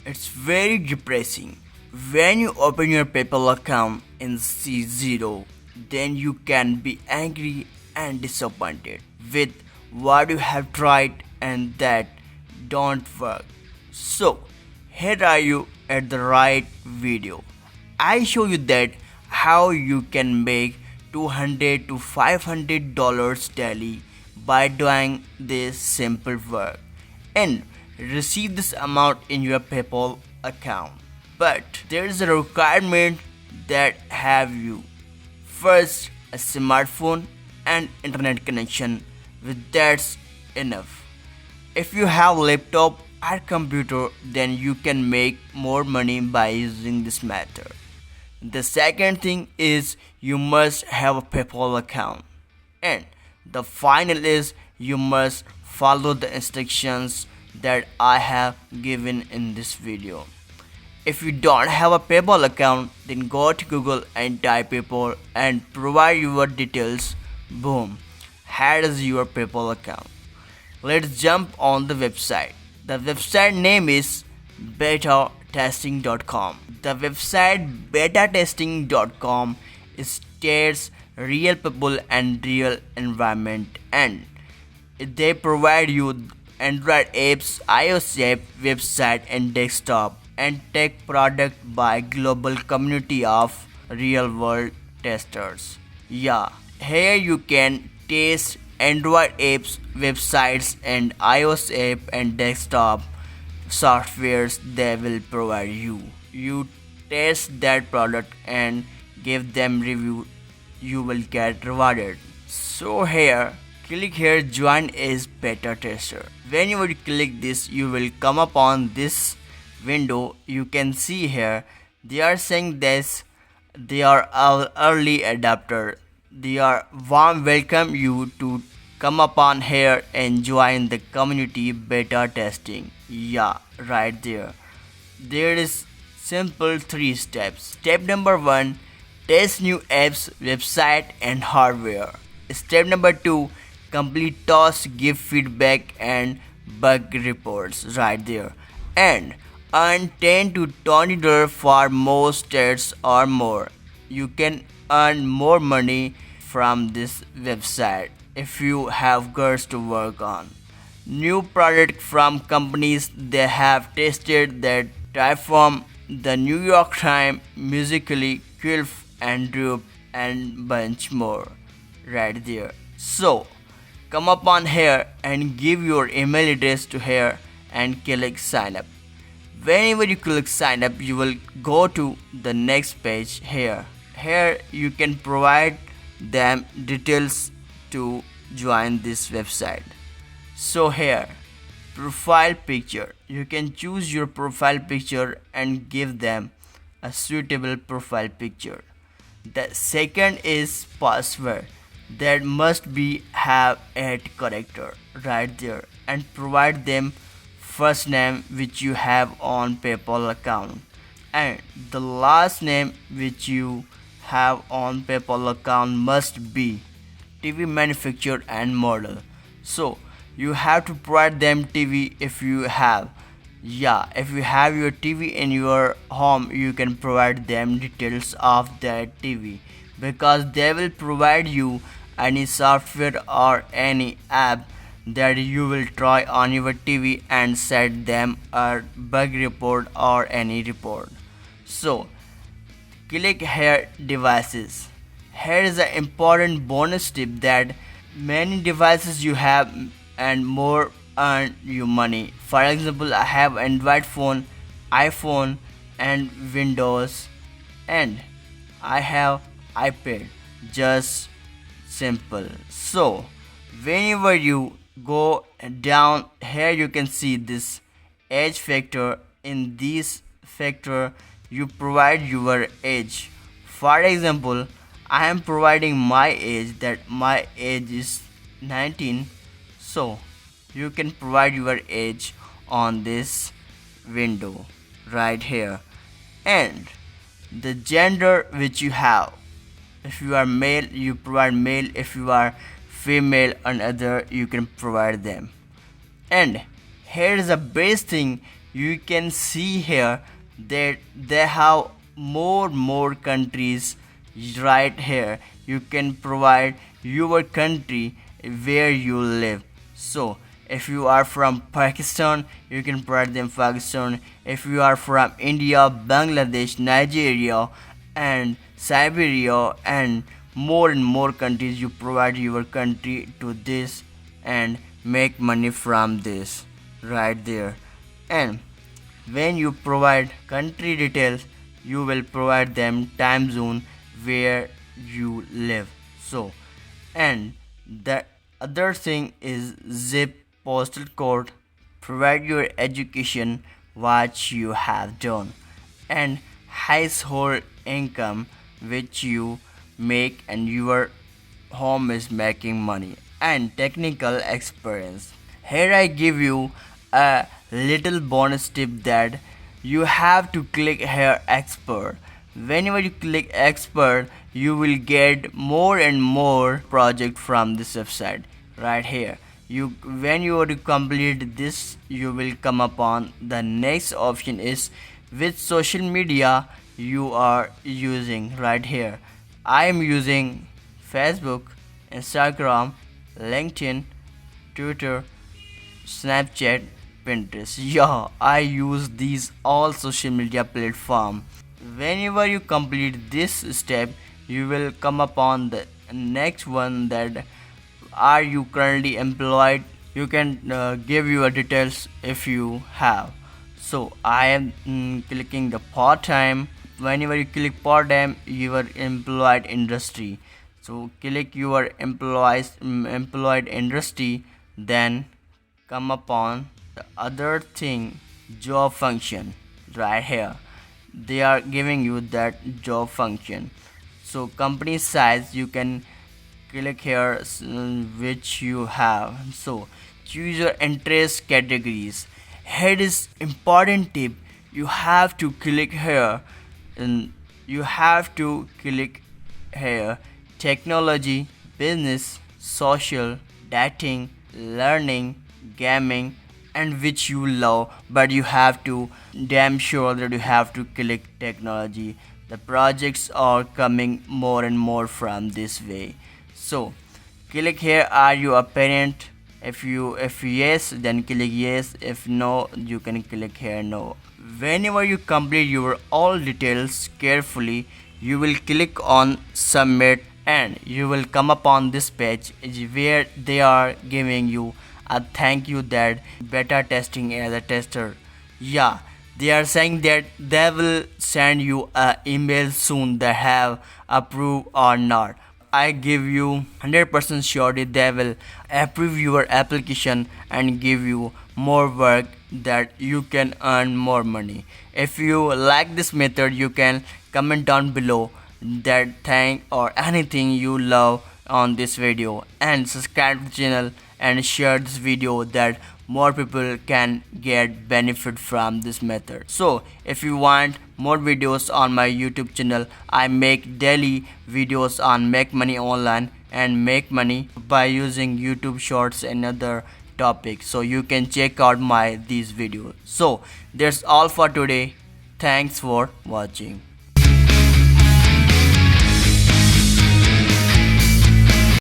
It's very depressing. When you open your PayPal account and see zero, then you can be angry and disappointed with what you have tried and that don't work. So, here are you at the right video. I show you that how you can make $200 to $500 daily by doing this simple work and receive this amount in your PayPal account. But there is a requirement that have you first a smartphone and internet connection. With that's enough. If you have laptop or computer, then you can make more money by using this method. The second thing is you must have a PayPal account. And the final is you must follow the instructions that I have given in this video. If you don't have a PayPal account, then go to Google and type PayPal and provide your details. Boom, here is your PayPal account. Let's jump on the website. The website name is betatesting.com. The website betatesting.com states real people and real environment, and they provide you Android apps, iOS app, website and desktop and tech product by global community of real world testers. Yeah, here you can test Android apps, websites and iOS app and desktop softwares they will provide you. You test that product and give them review, you will get rewarded. So here, click here join as beta tester. When you will click this, you will come upon this window. You can see here they are saying this, they are our early adapter. They are warm welcome you to come upon here and join the community beta testing. Yeah, right there. There is simple 3 steps. Step number 1, test new apps, website and hardware. Step number 2, complete tasks, give feedback and bug reports right there. And earn $10 to $20 for most tests or more. You can earn more money from this website if you have girls to work on. New product from companies they have tested that Typeform, the New York Times, Musically, Quilf and Droop and bunch more right there. So come upon here and give your email address to here and click sign up. Whenever you click sign up, you will go to the next page here. Here you can provide them details to join this website. So here, profile picture. You can choose your profile picture and give them a suitable profile picture. The second is password. That must be have 8 character right there, and provide them first name which you have on PayPal account and the last name which you have on PayPal account must be TV manufacturer and model. So you have to provide them TV if you have. Yeah, if you have your TV in your home, you can provide them details of that TV because they will provide you any software or any app that you will try on your TV and set them a bug report or any report. So click here devices. Here is an important bonus tip that many devices you have and more earn you money. For example, I have Android phone, iPhone and Windows, and I have iPad. Just simple. So whenever you go down here, you can see this age factor. In this factor you provide your age. For example, I am providing my age, that my age is 19. So you can provide your age on this window right here, and the gender which you have. If you are male, you provide male. If you are female and other, you can provide them. And here is the best thing, you can see here that they have more countries right here. You can provide your country where you live. So if you are from Pakistan, you can provide them Pakistan. If you are from India, Bangladesh, Nigeria, and Siberia, and more countries, you provide your country to this and make money from this right there. And when you provide country details, you will provide them time zone where you live. So, and the other thing is zip postal code. Provide your education, what you have done, and household income which you make and your home is making money, and technical experience. Here I give you a little bonus tip that you have to click here expert. Whenever you click expert, you will get more and more project from this website right here. You when you are to complete this, you will come upon the next option is which social media you are using right here. I am using Facebook, Instagram, LinkedIn, Twitter, Snapchat, Pinterest. Yeah, I use these all social media platform. Whenever you complete this step, you will come upon the next one that are you currently employed. You can give your details if you have. So I am clicking the part time. Whenever you click part time, your employed industry. So click your employed industry, then come upon the other thing, job function right here. They are giving you that job function. So company size, you can click here which you have. So choose your interest categories. Here is important tip, you have to click here, and you have to click here technology, business, social, dating, learning, gaming, and which you love, but you have to damn sure that you have to click technology. The projects are coming more and more from this way. So click here, are you a parent? If yes, then click yes. If no, you can click here no. Whenever you complete your all details carefully, you will click on submit, and you will come upon this page where they are giving you a thank you that beta testing as a tester. Yeah, they are saying that they will send you a email soon that have approved or not. I give you 100% surety they will approve your application and give you more work that you can earn more money. If you like this method, you can comment down below that thing or anything you love on this video, and subscribe to the channel and share this video that more people can get benefit from this method. So if you want more videos on my YouTube channel, I make daily videos on make money online and make money by using YouTube shorts and other topics, so you can check out my these videos. So that's all for today. Thanks for watching.